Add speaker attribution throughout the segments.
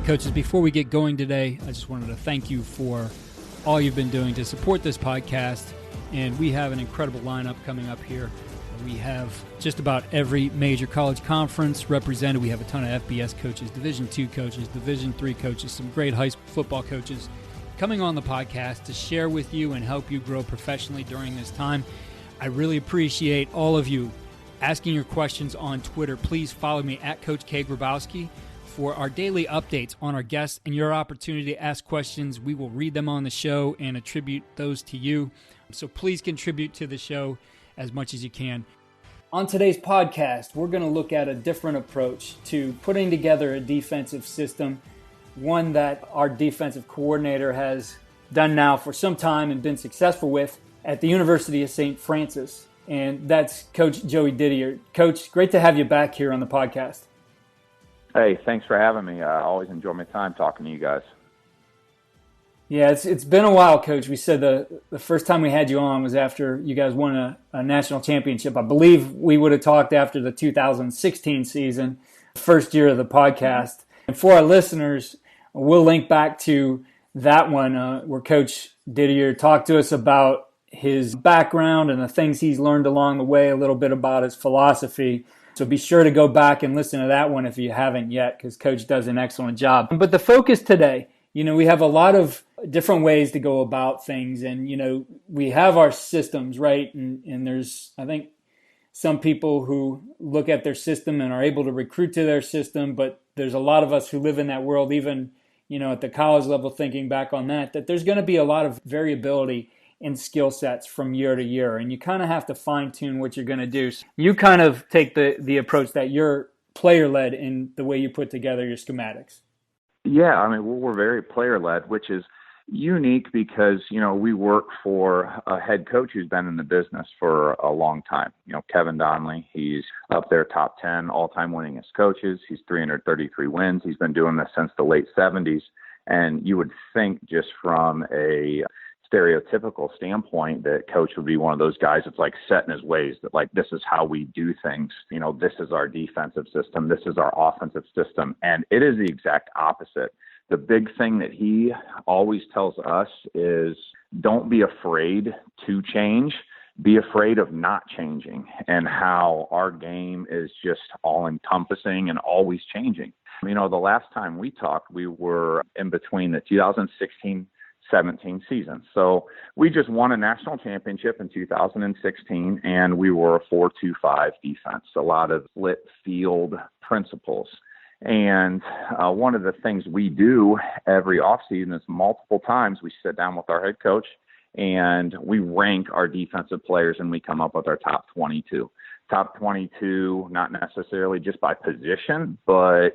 Speaker 1: coaches, before we get going today, I just wanted to thank you for all you've been doing to support this podcast. And we have an incredible lineup coming up here. We have just about every major college conference represented. We have a ton of FBS coaches, Division II coaches, Division III coaches, some great high school football coaches coming on the podcast to share with you and help you grow professionally during this time. I really appreciate all of you asking your questions on Twitter. Please follow me at Coach K. Grabowski for our daily updates on our guests and your opportunity to ask questions. We will read them on the show and attribute those to you. So please contribute to the show as much as you can. On today's podcast, we're going to look at a different approach to putting together a defensive system, one that our defensive coordinator has done now for some time and been successful with at the University of St. Francis. And that's Coach Joey Didier. Coach, great to have you back here on the podcast.
Speaker 2: Hey, thanks for having me. I always enjoy my time talking to you guys.
Speaker 1: Yeah, it's been a while, Coach. We said the first time we had you on was after you guys won a national championship. I believe we would have talked after the 2016 season, first year of the podcast. And for our listeners, we'll link back to that one where Coach Didier talked to us about his background and the things he's learned along the way, a little bit about his philosophy. So be sure to go back and listen to that one if you haven't yet, because Coach does an excellent job. But the focus today, we have a lot of different ways to go about things. And, we have our systems, right? And there's, I think, some people who look at their system and are able to recruit to their system. But there's a lot of us who live in that world, even, at the college level, thinking back on that there's going to be a lot of variability in skill sets from year to year, and you kind of have to fine tune what you're going to do. So you kind of take the approach that you're player led in the way you put together your schematics.
Speaker 2: Yeah, I mean, we're very player led, which is unique because, we work for a head coach who's been in the business for a long time. Kevin Donnelly, he's up there top 10 all-time winningest coaches. He's 333 wins. He's been doing this since the late 70s. And you would think just from a stereotypical standpoint that coach would be one of those guys that's like set in his ways, that like, this is how we do things. This is our defensive system. This is our offensive system. And it is the exact opposite. The big thing that he always tells us is don't be afraid to change. Be afraid of not changing, and how our game is just all encompassing and always changing. The last time we talked, we were in between the 2016 17 season. So we just won a national championship in 2016, and we were a 4-2-5 defense, a lot of split field principles. And one of the things we do every offseason is multiple times we sit down with our head coach and we rank our defensive players, and we come up with our top 22. Top 22, not necessarily just by position, but,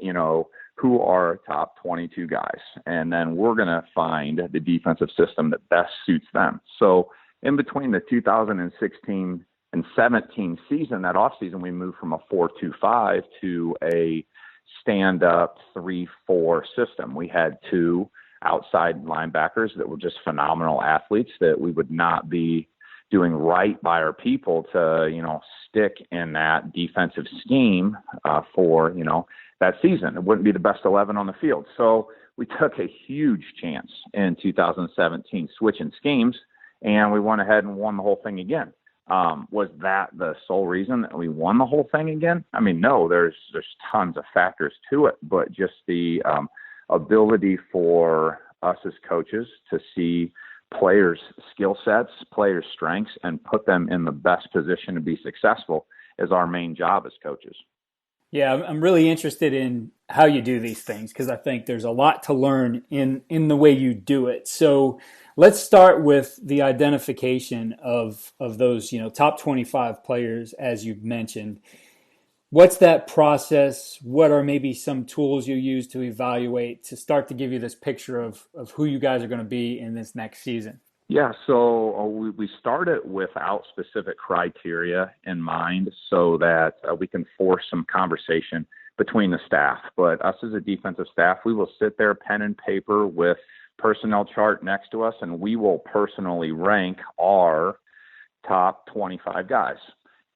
Speaker 2: who are our top 22 guys. And then we're going to find the defensive system that best suits them. So in between the 2016 and 17 season, that offseason, we moved from a 4-2-5 to a stand-up 3-4 system. We had two outside linebackers that were just phenomenal athletes that we would not be doing right by our people to, stick in that defensive scheme for, that season. It wouldn't be the best 11 on the field. So we took a huge chance in 2017 switching schemes, and we went ahead and won the whole thing again. Was that the sole reason that we won the whole thing again? I mean, no, there's tons of factors to it, but just the ability for us as coaches to see players' skill sets, players' strengths, and put them in the best position to be successful is our main job as coaches.
Speaker 1: Yeah, I'm really interested in how you do these things, because I think there's a lot to learn in the way you do it. So let's start with the identification of those, top 25 players, as you've mentioned. What's that process? What are maybe some tools you use to evaluate to start to give you this picture of who you guys are going to be in this next season?
Speaker 2: Yeah, so we started without specific criteria in mind so that we can force some conversation between the staff. But us as a defensive staff, we will sit there, pen and paper with personnel chart next to us, and we will personally rank our top 25 guys.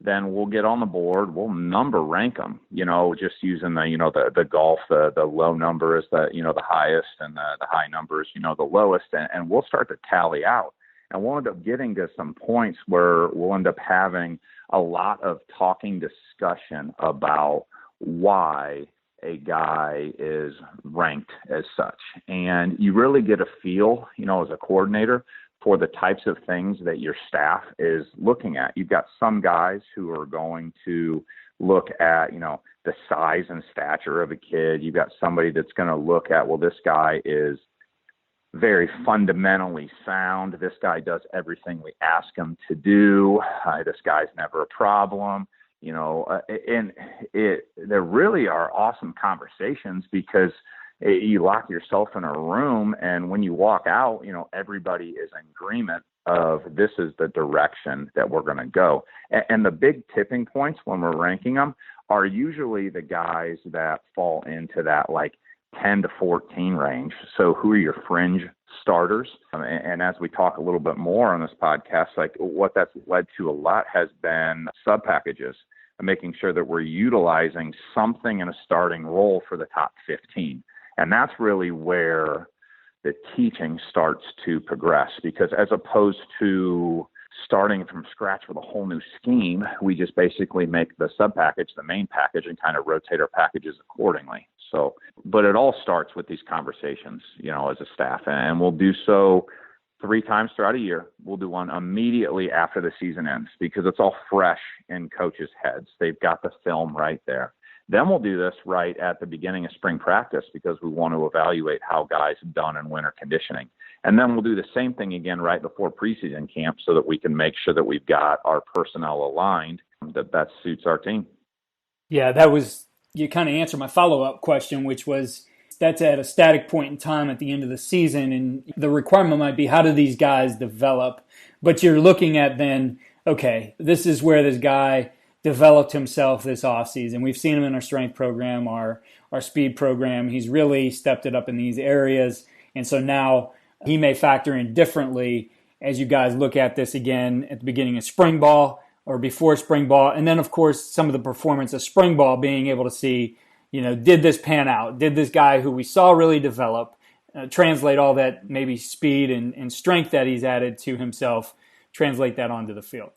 Speaker 2: then we'll get on the board, we'll number rank them, just using the golf, the low number is the highest, and the high number is, the lowest, and we'll start to tally out. And we'll end up getting to some points where we'll end up having a lot of talking discussion about why a guy is ranked as such. And you really get a feel, as a coordinator, for the types of things that your staff is looking at. You've got some guys who are going to look at, the size and stature of a kid. You've got somebody that's going to look at, well, this guy is very fundamentally sound. This guy does everything we ask him to do. This guy's never a problem, and there really are awesome conversations because you lock yourself in a room, and when you walk out, everybody is in agreement of this is the direction that we're going to go. And the big tipping points when we're ranking them are usually the guys that fall into that 10 to 14 range. So who are your fringe starters? And as we talk a little bit more on this podcast, what that's led to a lot has been sub packages, making sure that we're utilizing something in a starting role for the top 15. And that's really where the teaching starts to progress, because as opposed to starting from scratch with a whole new scheme, we just basically make the sub package the main package and kind of rotate our packages accordingly. So, but it all starts with these conversations, as a staff, and we'll do so 3 times throughout a year. We'll do one immediately after the season ends because it's all fresh in coaches' heads. They've got the film right there. Then we'll do this right at the beginning of spring practice because we want to evaluate how guys have done in winter conditioning. And then we'll do the same thing again right before preseason camp so that we can make sure that we've got our personnel aligned that best suits our team.
Speaker 1: Yeah, you kind of answered my follow-up question, which was that's at a static point in time at the end of the season. And the requirement might be, how do these guys develop? But you're looking at then, okay, this is where this guy developed himself this offseason. We've seen him in our strength program, our speed program. He's really stepped it up in these areas. And so now he may factor in differently as you guys look at this again at the beginning of spring ball or before spring ball. And then, of course, some of the performance of spring ball, being able to see, did this pan out? Did this guy who we saw really develop, translate all that maybe speed and strength that he's added to himself, translate that onto the field?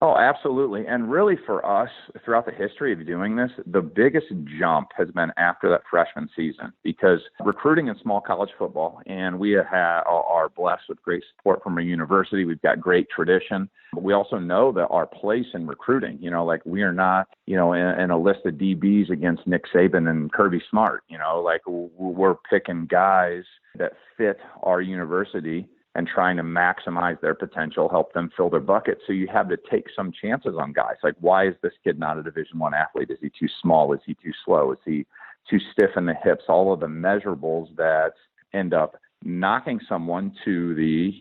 Speaker 2: Oh, absolutely. And really for us, throughout the history of doing this, the biggest jump has been after that freshman season, because recruiting in small college football, and we are blessed with great support from a university. We've got great tradition. But we also know that our place in recruiting, we are not, in a list of DBs against Nick Saban and Kirby Smart, we're picking guys that fit our university and trying to maximize their potential, help them fill their bucket. So you have to take some chances on guys. Why is this kid not a Division I athlete? Is he too small? Is he too slow? Is he too stiff in the hips? All of the measurables that end up knocking someone to the,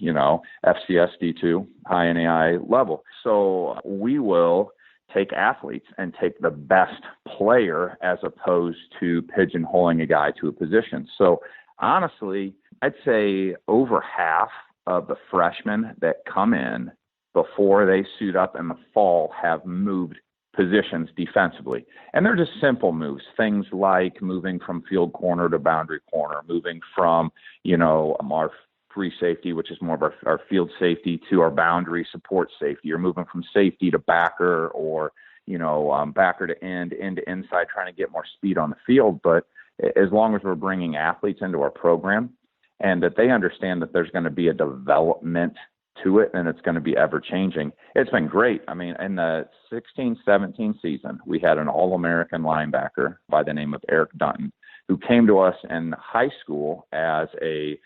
Speaker 2: FCS D2 high NAI level. So we will take athletes and take the best player as opposed to pigeonholing a guy to a position. So honestly, I'd say over half of the freshmen that come in before they suit up in the fall have moved positions defensively. And they're just simple moves, things like moving from field corner to boundary corner, moving from, our free safety, which is more of our field safety, to our boundary support safety, or moving from safety to backer, or, backer to end to inside, trying to get more speed on the field. But as long as we're bringing athletes into our program and that they understand that there's going to be a development to it and it's going to be ever changing, it's been great. I mean, in the 16-17 season, we had an All-American linebacker by the name of Eric Dunton, who came to us in high school as a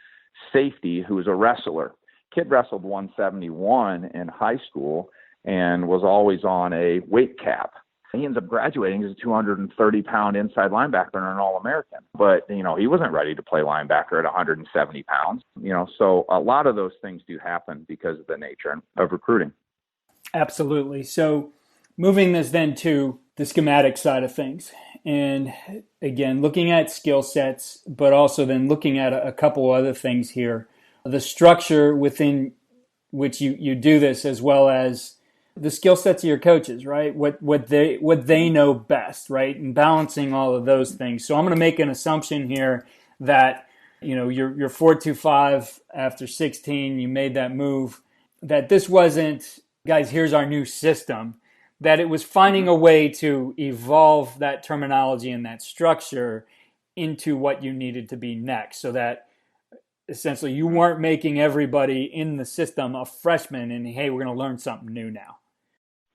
Speaker 2: safety who was a wrestler. Kid wrestled 171 in high school and was always on a weight cap. He ends up graduating as a 230-pound inside linebacker and an All-American. But, he wasn't ready to play linebacker at 170 pounds. So a lot of those things do happen because of the nature of recruiting.
Speaker 1: Absolutely. So moving this then to the schematic side of things. And again, looking at skill sets, but also then looking at a couple other things here. The structure within which you do this, as well as the skill sets of your coaches, right? What they know best, right? And balancing all of those things. So I'm going to make an assumption here that you're 4.25 after 16. You made that move. That this wasn't, guys, here's our new system. That it was finding a way to evolve that terminology and that structure into what you needed to be next, so that essentially you weren't making everybody in the system a freshman and, hey, we're going to learn something new now.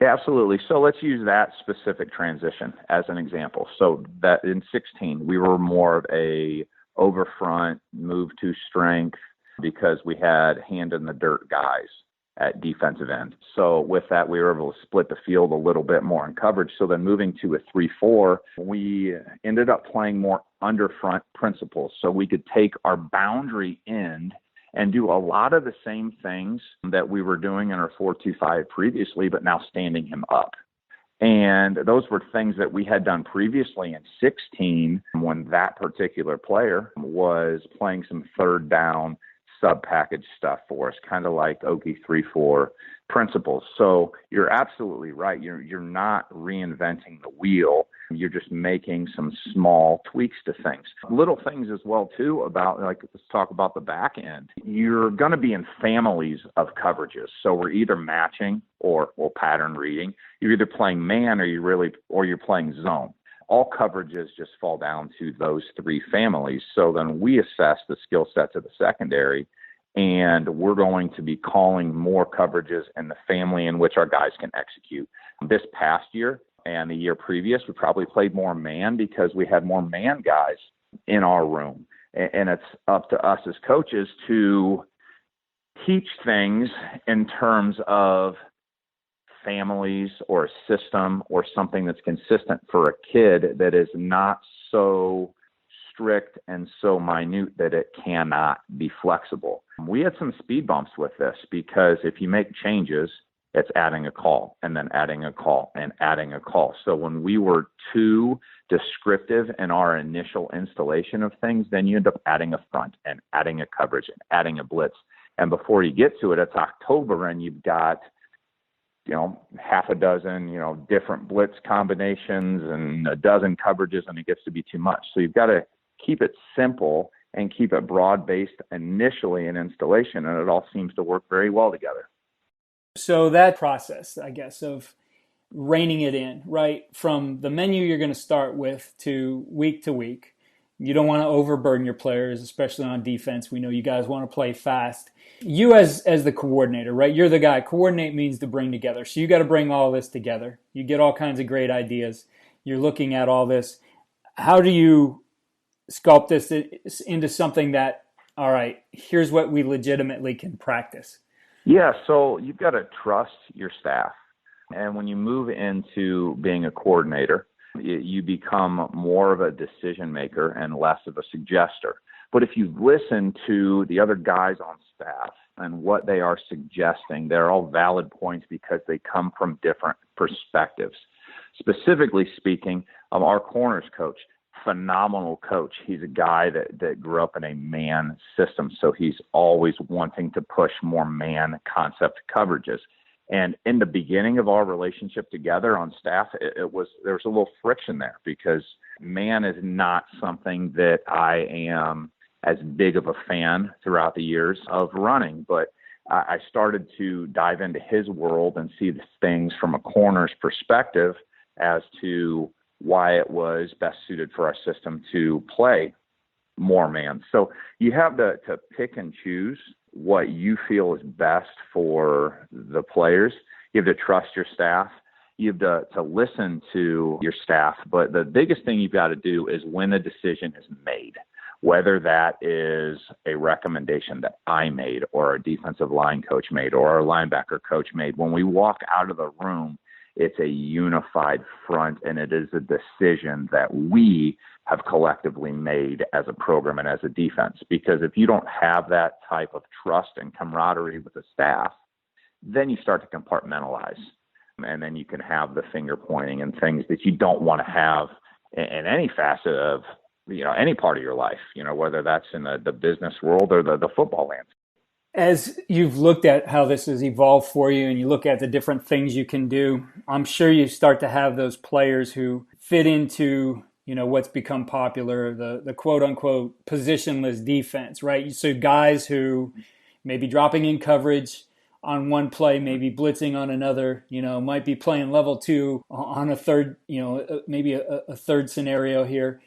Speaker 2: Yeah, absolutely. So let's use that specific transition as an example. So that in 16, we were more of a over front, move to strength, because we had hand in the dirt guys at defensive end. So with that, we were able to split the field a little bit more in coverage. So then moving to a 3-4, we ended up playing more under front principles. So we could take our boundary end and do a lot of the same things that we were doing in our 4-2-5 previously, but now standing him up. And those were things that we had done previously in 16 when that particular player was playing some third down sub-package stuff for us, kind of like Okie 3-4 principles. So you're absolutely right. You're not reinventing the wheel. You're just making some small tweaks to things. Little things as well, too, about, like, let's talk about the back end. You're going to be in families of coverages. So we're either matching or pattern reading. You're either playing man or you're playing zone. All coverages just fall down to those three families. So then we assess the skill sets of the secondary, and we're going to be calling more coverages in the family in which our guys can execute. This past year and the year previous, we probably played more man because we had more man guys in our room. And it's up to us as coaches to teach things in terms of families or a system or something that's consistent for a kid that is not so strict and so minute that it cannot be flexible. We had some speed bumps with this because if you make changes, it's adding a call and then adding a call and adding a call. So when we were too descriptive in our initial installation of things, then you end up adding a front and adding a coverage and adding a blitz. And before you get to it, it's October and you've got half a dozen, different blitz combinations and a dozen coverages, and it gets to be too much. So you've got to keep it simple and keep it broad-based initially in installation, and it all seems to work very well together.
Speaker 1: So that process, I guess, of reining it in, right, from the menu you're going to start with to week, you don't want to overburden your players, especially on defense. We know you guys want to play fast. You as the coordinator, right? You're the guy. Coordinate means to bring together. So you got to bring all this together. You get all kinds of great ideas. You're looking at all this. How do you sculpt this into something that, all right, here's what we legitimately can practice?
Speaker 2: Yeah, so you've got to trust your staff. And when you move into being a coordinator, you become more of a decision maker and less of a suggester. But if you listen to the other guys on staff and what they are suggesting, they're all valid points because they come from different perspectives. Specifically speaking, our corners coach, phenomenal coach. He's a guy that grew up in a man system, so he's always wanting to push more man concept coverages. And in the beginning of our relationship together on staff, there was a little friction there because man is not something that I am as big of a fan throughout the years of running. But I started to dive into his world and see the things from a corner's perspective as to why it was best suited for our system to play more man. So you have to pick and choose what you feel is best for the players. You have to trust your staff. You have to listen to your staff. But the biggest thing you've got to do is when a decision is made, whether that is a recommendation that I made or our defensive line coach made or our linebacker coach made. When we walk out of the room, it's a unified front, and it is a decision that we have collectively made as a program and as a defense. Because if you don't have that type of trust and camaraderie with the staff, then you start to compartmentalize. And then you can have the finger pointing and things that you don't want to have in any facet of, any part of your life, whether that's in the business world or the football landscape.
Speaker 1: As you've looked at how this has evolved for you and you look at the different things you can do, I'm sure you start to have those players who fit into, what's become popular, the quote unquote positionless defense, right? So guys who may be dropping in coverage on one play, maybe blitzing on another, might be playing level two on a third, maybe a third scenario here.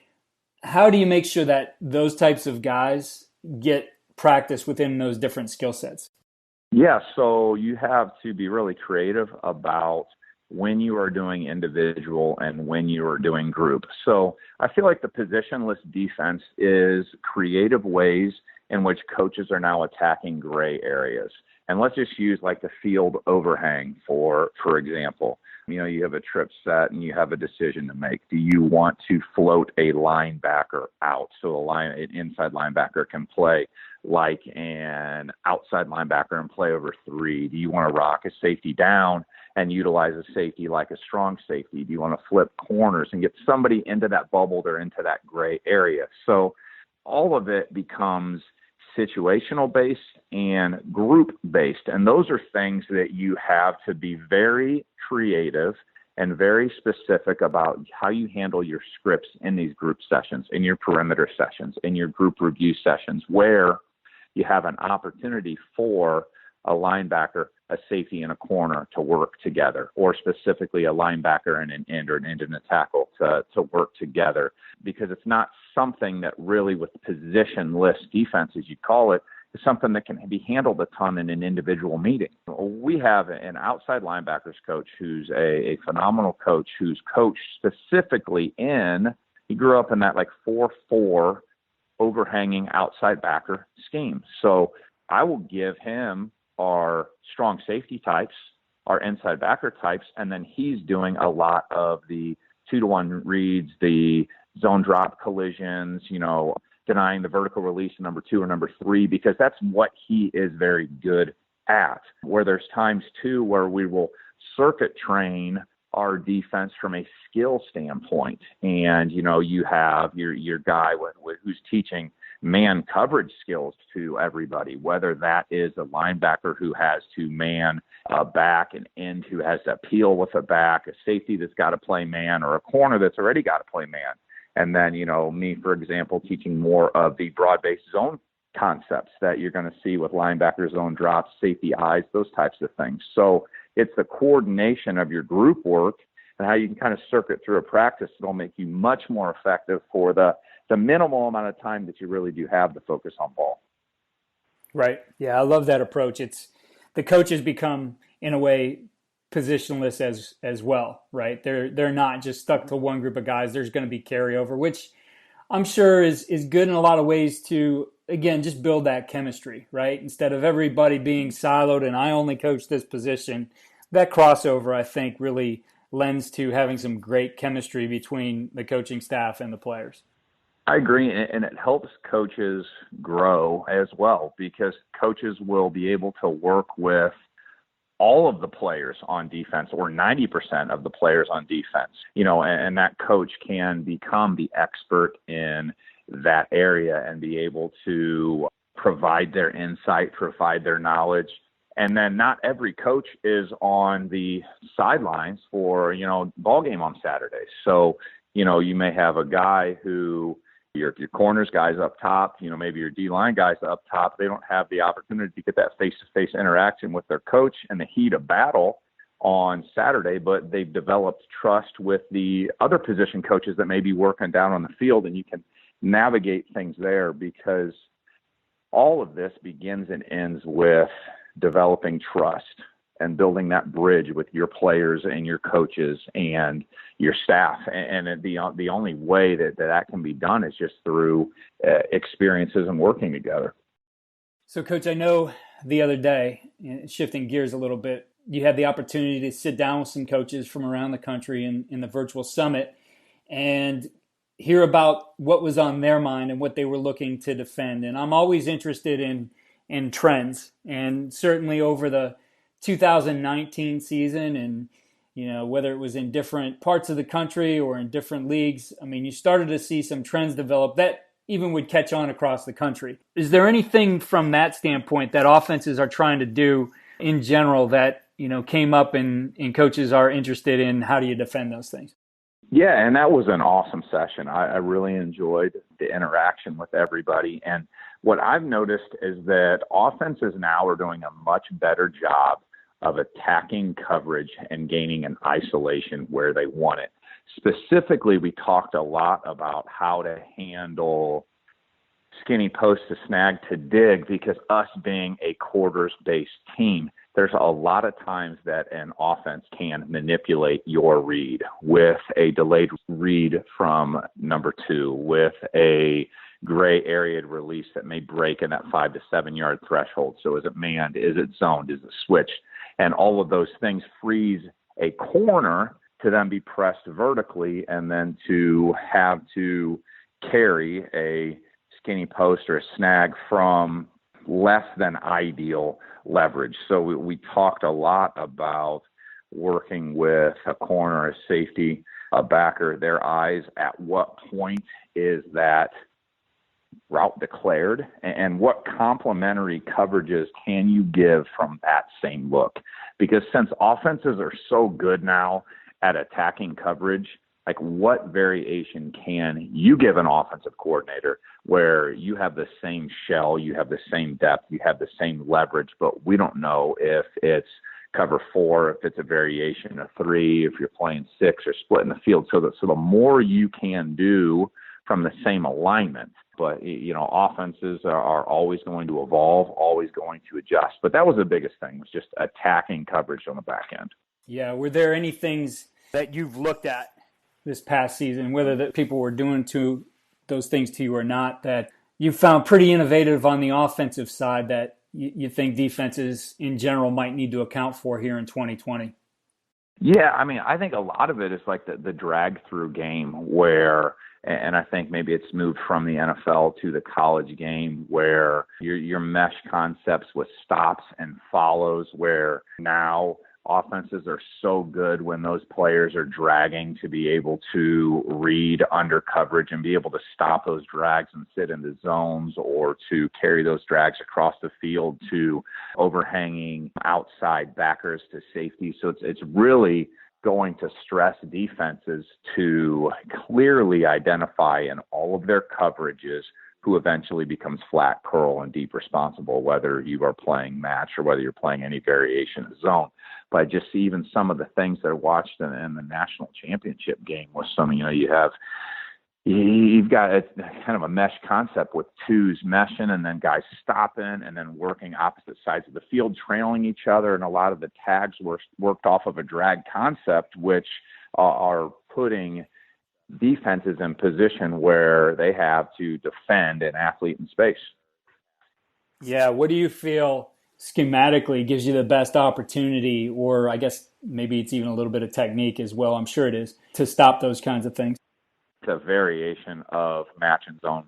Speaker 1: How do you make sure that those types of guys get practice within those different skill sets?
Speaker 2: Yeah, so you have to be really creative about when you are doing individual and when you are doing group. So I feel like the positionless defense is creative ways in which coaches are now attacking gray areas. And let's just use like the field overhang for example. You have a trip set and you have a decision to make. Do you want to float a linebacker out so an inside linebacker can play like an outside linebacker and play over three? Do you want to rock a safety down and utilize a safety like a strong safety? Do you want to flip corners and get somebody into that bubble or into that gray area? So all of it becomes situational based and group based. And those are things that you have to be very creative and very specific about how you handle your scripts in these group sessions, in your perimeter sessions, in your group review sessions, where you have an opportunity for a linebacker, a safety, and a corner to work together, or specifically a linebacker and an end or an end and a tackle to work together, because it's not something that really, with positionless defense, as you call it, is something that can be handled a ton in an individual meeting. We have an outside linebackers coach who's a phenomenal coach who's coached specifically he grew up in that like 4-4 overhanging outside backer scheme. So I will give him our strong safety types, our inside backer types, and then he's doing a lot of the 2-to-1 reads, the zone drop collisions, denying the vertical release number 2 or number 3, because that's what he is very good at. Where there's times too where we will circuit train our defense from a skill standpoint, and you have your guy who's teaching man coverage skills to everybody, whether that is a linebacker who has to man a back, an end who has to peel with a back, a safety that's got to play man, or a corner that's already got to play man. And then, me, for example, teaching more of the broad-based zone concepts that you're going to see with linebacker zone drops, safety eyes, those types of things. So it's the coordination of your group work and how you can kind of circuit through a practice that'll make you much more effective for the minimal amount of time that you really do have to focus on ball.
Speaker 1: Right. Yeah, I love that approach. It's the coaches become, in a way, positionless as well, right? They're not just stuck to one group of guys. There's going to be carryover, which I'm sure is good in a lot of ways to, again, just build that chemistry, right? Instead of everybody being siloed and I only coach this position, that crossover, I think, really lends to having some great chemistry between the coaching staff and the players.
Speaker 2: I agree, and it helps coaches grow as well, because coaches will be able to work with all of the players on defense, or 90% of the players on defense, and that coach can become the expert in that area and be able to provide their insight, provide their knowledge. And then not every coach is on the sidelines for, ball game on Saturdays. So, you may have a guy who, your corners guys up top, maybe your D-line guys up top, they don't have the opportunity to get that face-to-face interaction with their coach in the heat of battle on Saturday, but they've developed trust with the other position coaches that may be working down on the field, and you can navigate things there, because all of this begins and ends with developing trust and building that bridge with your players and your coaches and your staff. And the only way that can be done is just through experiences and working together.
Speaker 1: So, Coach, I know the other day, shifting gears a little bit, you had the opportunity to sit down with some coaches from around the country in the virtual summit and hear about what was on their mind and what they were looking to defend. And I'm always interested in trends, and certainly over the 2019 season, and whether it was in different parts of the country or in different leagues, I mean, you started to see some trends develop that even would catch on across the country. Is there anything from that standpoint that offenses are trying to do in general that, came up and coaches are interested in? How do you defend those things?
Speaker 2: Yeah, and that was an awesome session. I really enjoyed the interaction with everybody. And what I've noticed is that offenses now are doing a much better job of attacking coverage and gaining an isolation where they want it. Specifically, we talked a lot about how to handle skinny post to snag to dig, because us being a quarters-based team, there's a lot of times that an offense can manipulate your read with a delayed read from number 2, with a gray area release that may break in that 5 to 7 yard threshold. So is it manned? Is it zoned? Is it switched? And all of those things freeze a corner to then be pressed vertically and then to have to carry a skinny post or a snag from less than ideal leverage. So we talked a lot about working with a corner, a safety, a backer, their eyes, at what point is that route declared, and what complementary coverages can you give from that same look? Because since offenses are so good now at attacking coverage, like what variation can you give an offensive coordinator where you have the same shell, you have the same depth, you have the same leverage, but we don't know if it's cover 4, if it's a variation of 3, if you're playing 6 or splitting the field. So the more you can do from the same alignment. But, offenses are always going to evolve, always going to adjust. But that was the biggest thing, was just attacking coverage on the back end.
Speaker 1: Yeah. Were there any things that you've looked at this past season, whether that people were doing those things to you or not, that you found pretty innovative on the offensive side that you think defenses in general might need to account for here in 2020?
Speaker 2: Yeah, I think a lot of it is like the drag-through game where, and I think maybe it's moved from the NFL to the college game, where your mesh concepts with stops and follows, where now offenses are so good when those players are dragging to be able to read under coverage and be able to stop those drags and sit into zones, or to carry those drags across the field to overhanging outside backers to safety. So it's really going to stress defenses to clearly identify in all of their coverages who eventually becomes flat, curl, and deep responsible, whether you are playing match or whether you're playing any variation of zone. But I just see even some of the things that I watched in the national championship game with some, you've got a kind of a mesh concept with twos meshing and then guys stopping and then working opposite sides of the field, trailing each other. And a lot of the tags were worked off of a drag concept, which are putting defenses in position where they have to defend an athlete in space.
Speaker 1: Yeah. What do you feel schematically gives you the best opportunity, or I guess maybe it's even a little bit of technique as well, I'm sure it is, to stop those kinds of things?
Speaker 2: It's a variation of match and zone,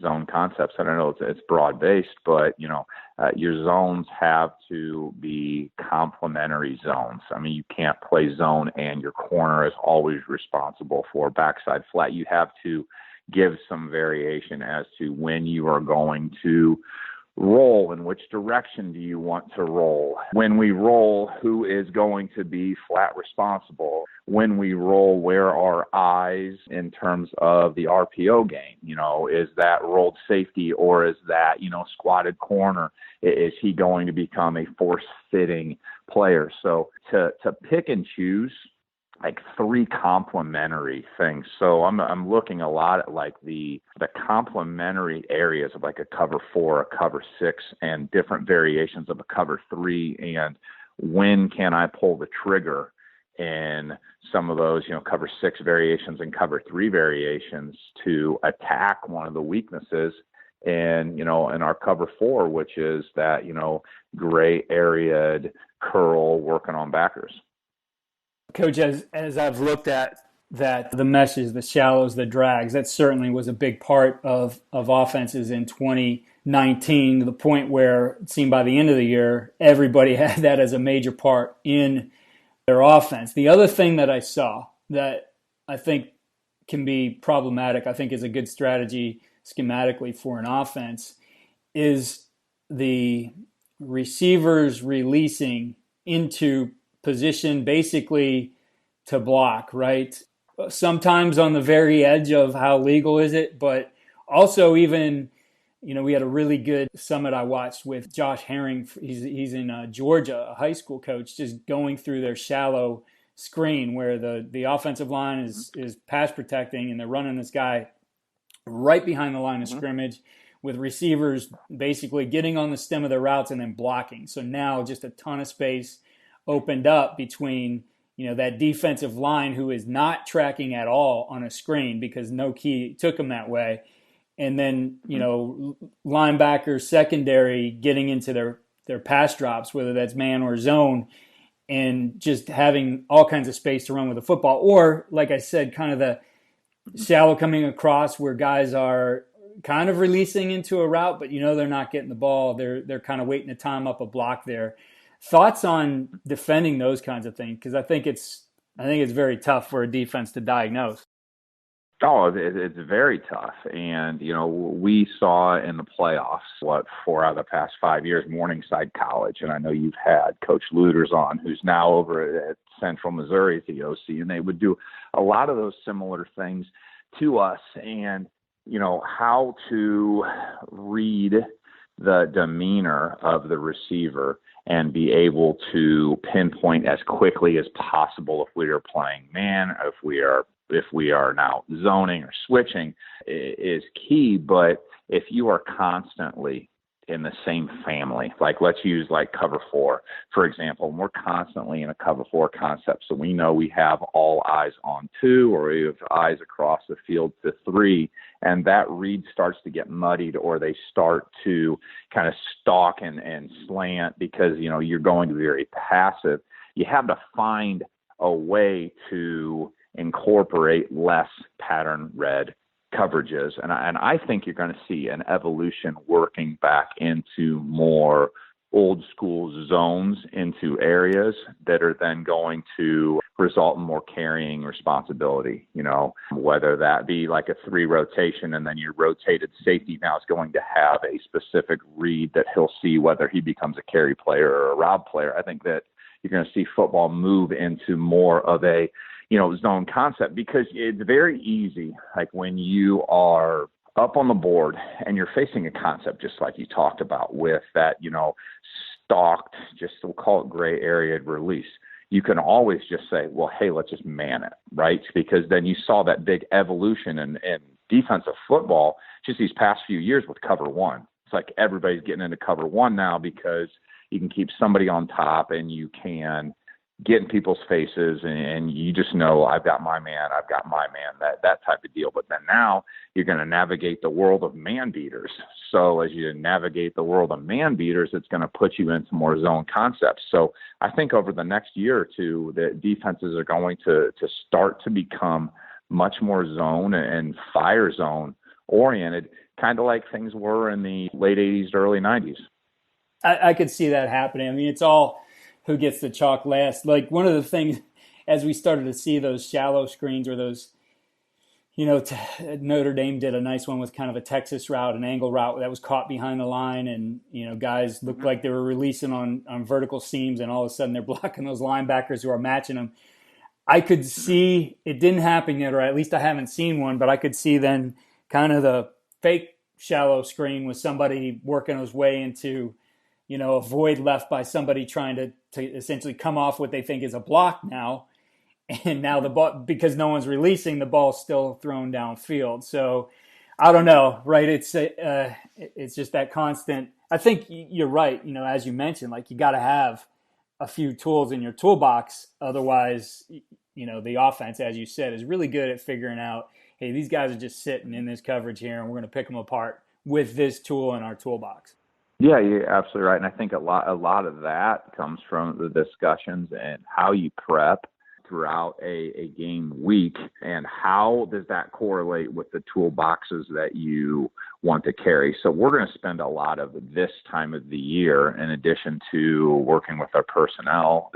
Speaker 2: zone concepts. I don't know, it's broad based, but your zones have to be complementary zones. You can't play zone and your corner is always responsible for backside flat. You have to give some variation as to when you are going to roll, in which direction do you want to roll? When we roll, who is going to be flat responsible? When we roll, where are eyes in terms of the RPO game? Is that rolled safety, or is that, squatted corner? Is he going to become a force-fitting player? So to pick and choose like 3 complementary things. So I'm looking a lot at like the complementary areas of like a cover 4, a cover 6, and different variations of a cover 3. And when can I pull the trigger in some of those, cover 6 variations and cover 3 variations to attack one of the weaknesses in our cover 4, which is that, gray areaed curl working on backers.
Speaker 1: Coach, as I've looked at that, the meshes, the shallows, the drags, that certainly was a big part of offenses in 2019, to the point where it seemed by the end of the year, everybody had that as a major part in their offense. The other thing that I saw that I think can be problematic, I think is a good strategy schematically for an offense, is the receivers releasing into position basically to block, right? Sometimes on the very edge of how legal is it, but also even, we had a really good summit I watched with Josh Herring. He's in Georgia, a high school coach, just going through their shallow screen where the offensive line is pass protecting and they're running this guy right behind the line of scrimmage with receivers basically getting on the stem of their routes and then blocking. So now just a ton of space opened up between that defensive line who is not tracking at all on a screen because no key took them that way. And then, linebackers, secondary getting into their pass drops, whether that's man or zone, and just having all kinds of space to run with the football. Or, like I said, kind of the shallow coming across where guys are kind of releasing into a route, but they're not getting the ball. They're kind of waiting to time up a block there. Thoughts on defending those kinds of things? Because I think it's very tough for a defense to diagnose.
Speaker 2: Oh, it's very tough. And, we saw in the playoffs, 4 out of the past 5 years, Morningside College. And I know you've had Coach Luders on, who's now over at Central Missouri at the OC, and they would do a lot of those similar things to us. And, how to read the demeanor of the receiver and be able to pinpoint as quickly as possible if we are playing man, if we are now zoning or switching is key. But if you are constantly in the same family, like let's use like cover 4, for example, and we're constantly in a cover 4 concept. So we know we have all eyes on 2 or we have eyes across the field to 3, and that read starts to get muddied or they start to kind of stalk and slant because, you're going to be very passive. You have to find a way to incorporate less pattern read coverages. And I think you're going to see an evolution working back into more old school zones into areas that are then going to result in more carrying responsibility, whether that be like a 3 rotation and then your rotated safety now is going to have a specific read that he'll see whether he becomes a carry player or a rob player. I think that you're going to see football move into more of a zone concept because it's very easy. Like when you are up on the board and you're facing a concept, just like you talked about with that, stalked, just we'll call it gray area release. You can always just say, well, hey, let's just man it, right? Because then you saw that big evolution in defensive football just these past few years with cover 1. It's like everybody's getting into cover 1 now because you can keep somebody on top and you can get in people's faces and you just know I've got my man, that type of deal. But then now you're going to navigate the world of man beaters. So as you navigate the world of man beaters, it's going to put you into more zone concepts. So I think over the next year or two, the defenses are going to start to become much more zone and fire zone oriented, kind of like things were in the late 80s to early 90s.
Speaker 1: I could see that happening. I mean, it's all who gets the chalk last. Like one of the things, as we started to see those shallow screens or those, Notre Dame did a nice one with kind of a Texas route, an angle route that was caught behind the line, and guys looked like they were releasing on vertical seams, and all of a sudden they're blocking those linebackers who are matching them. I could see it didn't happen yet, or at least I haven't seen one, but I could see then kind of the fake shallow screen with somebody working his way into a void left by somebody trying to essentially come off what they think is a block now. And now the ball, because no one's releasing, the ball's still thrown downfield. So I don't know, right? It's just that constant. I think you're right. As you mentioned, like you got to have a few tools in your toolbox. Otherwise, the offense, as you said, is really good at figuring out, hey, these guys are just sitting in this coverage here and we're going to pick them apart with this tool in our toolbox.
Speaker 2: Yeah, you're absolutely right. And I think a lot of that comes from the discussions and how you prep throughout a game week and how does that correlate with the toolboxes that you want to carry. So we're going to spend a lot of this time of the year, in addition to working with our personnel,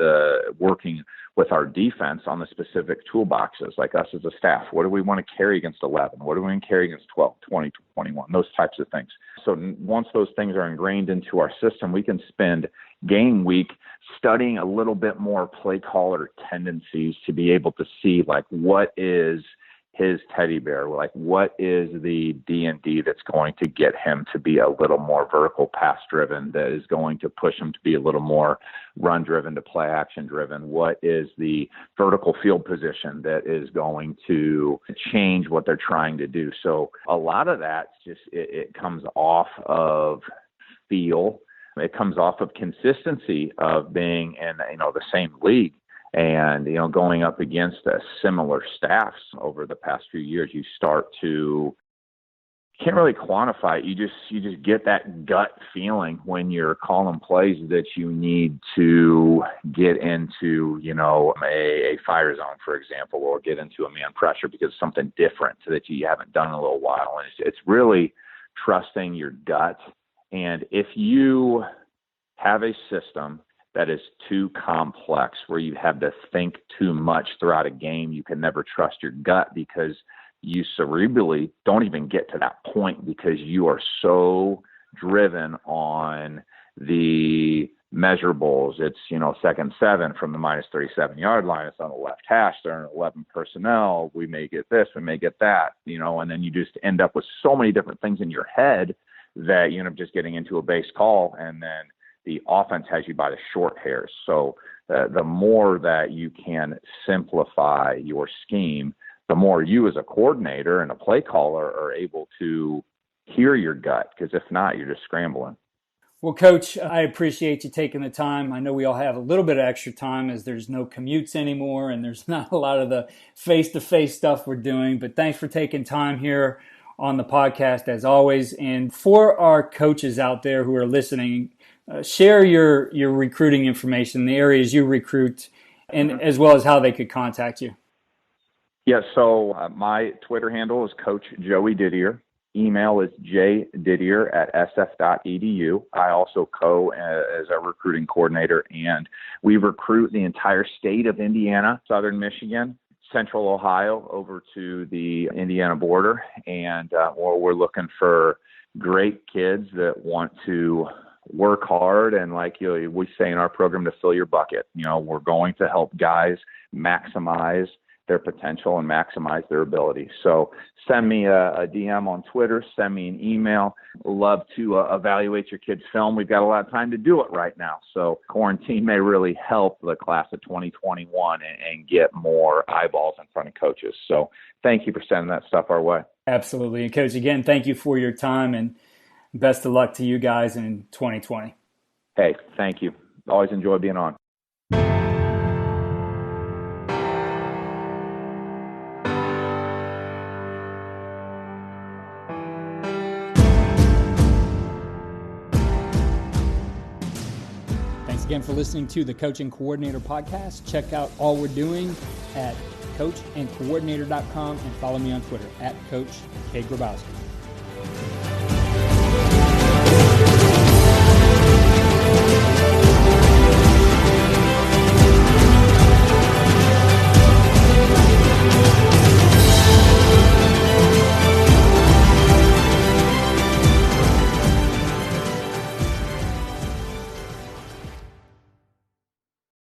Speaker 2: working with our defense on the specific toolboxes, like us as a staff. What do we want to carry against 11? What do we want to carry against 12, 20, 21? Those types of things. So once those things are ingrained into our system, we can spend game week studying a little bit more play caller tendencies to be able to see, like, what is his teddy bear, like what is the D&D that's going to get him to be a little more vertical pass driven, that is going to push him to be a little more run driven to play action driven. What is the vertical field position that is going to change what they're trying to do? So a lot of that just, it comes off of feel. It comes off of consistency of being in, the same league. And, going up against similar staffs over the past few years, you start to, can't really quantify it. You just get that gut feeling when you're calling plays that you need to get into, a fire zone, for example, or get into a man pressure because it's something different that you haven't done in a little while. And it's really trusting your gut. And if you have a system that is too complex, where you have to think too much throughout a game, you can never trust your gut, because you cerebrally don't even get to that point, because you are so driven on the measurables. It's, 2nd 7 from the minus 37-yard line. It's on the left hash. They're in 11 personnel. We may get this, we may get that, and then you just end up with so many different things in your head that you end up just getting into a base call, and then the offense has you by the short hairs. So the more that you can simplify your scheme, the more you as a coordinator and a play caller are able to hear your gut, because if not, you're just scrambling.
Speaker 1: Well, Coach, I appreciate you taking the time. I know we all have a little bit of extra time as there's no commutes anymore and there's not a lot of the face-to-face stuff we're doing, but thanks for taking time here on the podcast as always. And for our coaches out there who are listening, share your recruiting information, the areas you recruit, and as well as how they could contact you.
Speaker 2: Yeah, so my Twitter handle is Coach Joey Didier. Email is jdidier@sf.edu. I also as a recruiting coordinator, and we recruit the entire state of Indiana, Southern Michigan, Central Ohio, over to the Indiana border. And we're looking for great kids that want to work hard, and like we say in our program, to fill your bucket. We're going to help guys maximize their potential and maximize their ability. So send me a DM on Twitter, send me an email. Love to evaluate your kid's film. We've got a lot of time to do it right now. So quarantine may really help the class of 2021 and get more eyeballs in front of coaches. So thank you for sending that stuff our way.
Speaker 1: Absolutely. And Coach, again, thank you for your time, and best of luck to you guys in 2020.
Speaker 2: Hey, thank you. Always enjoy being on.
Speaker 1: Thanks again for listening to the Coach and Coordinator podcast. Check out all we're doing at coachandcoordinator.com and follow me on Twitter at Coach K. Grabowski.